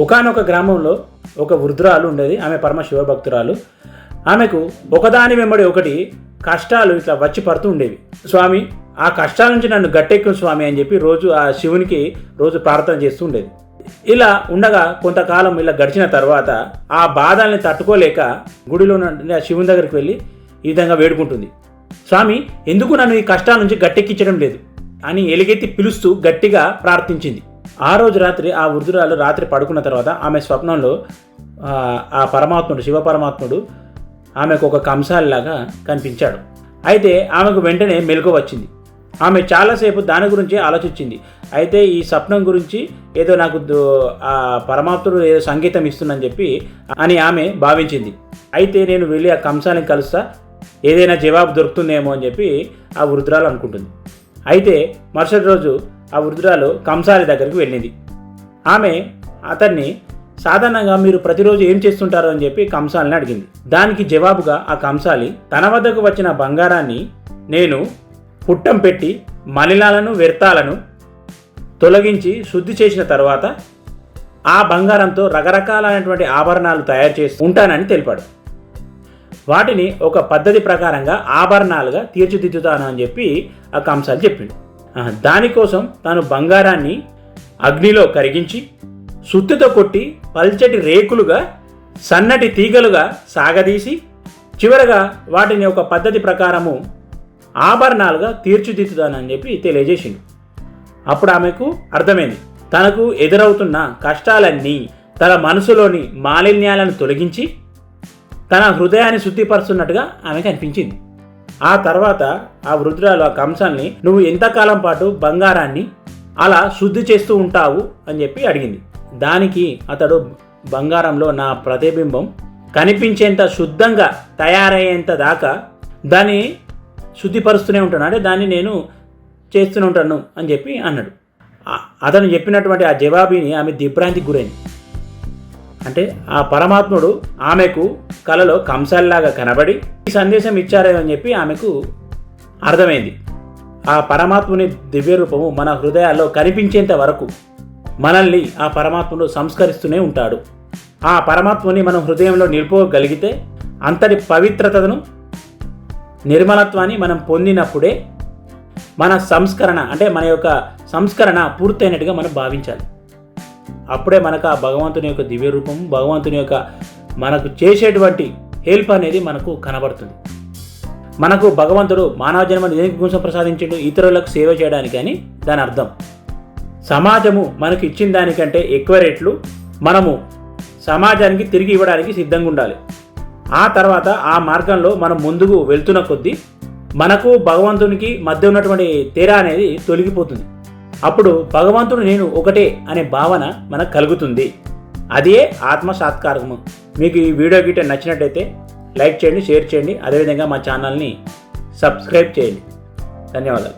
ఒకానొక గ్రామంలో ఒక వృద్ధురాలు ఉండేది. ఆమె పరమ శివభక్తురాలు. ఆమెకు ఒకదాని వెంబడి ఒకటి కష్టాలు ఇట్లా వచ్చి పడుతూ ఉండేవి. స్వామి, ఆ కష్టాల నుంచి నన్ను గట్టెక్కు స్వామి అని చెప్పి రోజు ఆ శివునికి రోజు ప్రార్థన చేస్తూ ఉండేది. ఇలా ఉండగా కొంతకాలం ఇలా గడిచిన తర్వాత ఆ బాధల్ని తట్టుకోలేక గుడిలో శివుని దగ్గరికి వెళ్ళి ఈ విధంగా వేడుకుంటుంది. స్వామి, ఎందుకు నన్ను ఈ కష్టాల నుంచి గట్టెక్కించడం లేదు అని ఎలుగెత్తి పిలుస్తూ గట్టిగా ప్రార్థించింది. ఆ రోజు రాత్రి ఆ వృద్ధురాలు రాత్రి పడుకున్న తర్వాత ఆమె స్వప్నంలో ఆ పరమాత్ముడు, శివ పరమాత్ముడు ఆమెకు ఒక కంసాలిలాగా కనిపించాడు. అయితే ఆమెకు వెంటనే మెలకువ వచ్చింది. ఆమె చాలాసేపు దాని గురించి ఆలోచించింది. అయితే ఈ స్వప్నం గురించి ఏదో నాకు ఆ పరమాత్ముడు ఏదో సంగీతం ఇస్తుందని చెప్పి అని ఆమె భావించింది. అయితే నేను వెళ్ళి ఆ కంసాలిని కలుస్తా, ఏదైనా జవాబు దొరుకుతుందేమో అని చెప్పి ఆ వృద్ధురాలు అనుకుంటుంది. అయితే మరుసటి రోజు ఆ వృద్ధురాలు కంసాలి దగ్గరికి వెళ్ళింది. ఆమె అతన్ని సాధారణంగా మీరు ప్రతిరోజు ఏం చేస్తుంటారో అని చెప్పి కంసాలిని అడిగింది. దానికి జవాబుగా ఆ కంసాలి తన వద్దకు వచ్చిన బంగారాన్ని నేను పుట్టం పెట్టి మలినాలను వ్యర్థాలను తొలగించి శుద్ధి చేసిన తర్వాత ఆ బంగారంతో రకరకాలైనటువంటి ఆభరణాలు తయారు చేసి ఉంటానని తెలిపాడు. వాటిని ఒక పద్ధతి ప్రకారంగా ఆభరణాలుగా తీర్చిదిద్దుతాను అని చెప్పి ఆ కంసాలి చెప్పిండు. దానికోసం తాను బంగారాన్ని అగ్నిలో కరిగించి సుత్తితో కొట్టి పల్చటి రేకులుగా సన్నటి తీగలుగా సాగదీసి చివరగా వాటిని ఒక పద్ధతి ప్రకారము ఆభరణాలుగా తీర్చిదిద్దుతానని చెప్పి తెలియజేసిండు. అప్పుడు ఆమెకు అర్థమైంది, తనకు ఎదురవుతున్న కష్టాలన్నీ తన మనసులోని మాలిన్యాలను తొలగించి తన హృదయాన్ని శుద్ధిపరుస్తున్నట్టుగా ఆమెకు అనిపించింది. ఆ తర్వాత ఆ వృద్ధురాలు ఆ కంసాల్ని, నువ్వు ఎంతకాలం పాటు బంగారాన్ని అలా శుద్ధి చేస్తూ ఉంటావు అని చెప్పి అడిగింది. దానికి అతడు, బంగారంలో నా ప్రతిబింబం కనిపించేంత శుద్ధంగా తయారయ్యేంత దాకా దాన్ని శుద్ధిపరుస్తూనే ఉంటాను, అంటే దాన్ని నేను చేస్తూనే ఉంటాను అని చెప్పి అన్నాడు. అతను చెప్పినటువంటి ఆ జవాబుని ఆమె దిగ్భ్రాంతికి గురైంది. అంటే ఆ పరమాత్ముడు ఆమెకు కలలో కంసాలిలాగా కనబడి ఈ సందేశం ఇచ్చారే అని చెప్పి ఆమెకు అర్థమైంది. ఆ పరమాత్ముని దివ్య రూపము మన హృదయాల్లో కనిపించేంత వరకు మనల్ని ఆ పరమాత్ముడు సంస్కరిస్తూనే ఉంటాడు. ఆ పరమాత్ముని మనం హృదయంలో నిలుపుకోగలిగితే అంతటి పవిత్రతను, నిర్మలత్వాన్ని మనం పొందినప్పుడే మన సంస్కరణ, అంటే మన యొక్క సంస్కరణ పూర్తయినట్టుగా మనం భావించాలి. అప్పుడే మనకు ఆ భగవంతుని యొక్క దివ్య రూపం, భగవంతుని యొక్క మనకు చేసేటువంటి హెల్ప్ అనేది మనకు కనబడుతుంది. మనకు భగవంతుడు మానవ జన్మను దేనికి కోసం ప్రసాదించాడు? ఇతరులకు సేవ చేయడానికి అని దాని అర్థం. సమాజము మనకు ఇచ్చిన దానికంటే ఎక్కువ రేట్లు మనము సమాజానికి తిరిగి ఇవ్వడానికి సిద్ధంగా ఉండాలి. ఆ తర్వాత ఆ మార్గంలో మనం ముందుకు వెళ్తున్న కొద్దీ మనకు భగవంతునికి మధ్య ఉన్నటువంటి తేడా అనేది తొలగిపోతుంది. అప్పుడు భగవంతుడు నేను ఒకటే అనే భావన మనకు కలుగుతుంది. అదే ఆత్మ సాత్కారము. మీకు ఈ వీడియో గిట్ట నచ్చినట్టయితే లైక్ చేయండి, షేర్ చేయండి, అదేవిధంగా మా ఛానల్ని సబ్స్క్రైబ్ చేయండి. ధన్యవాదాలు.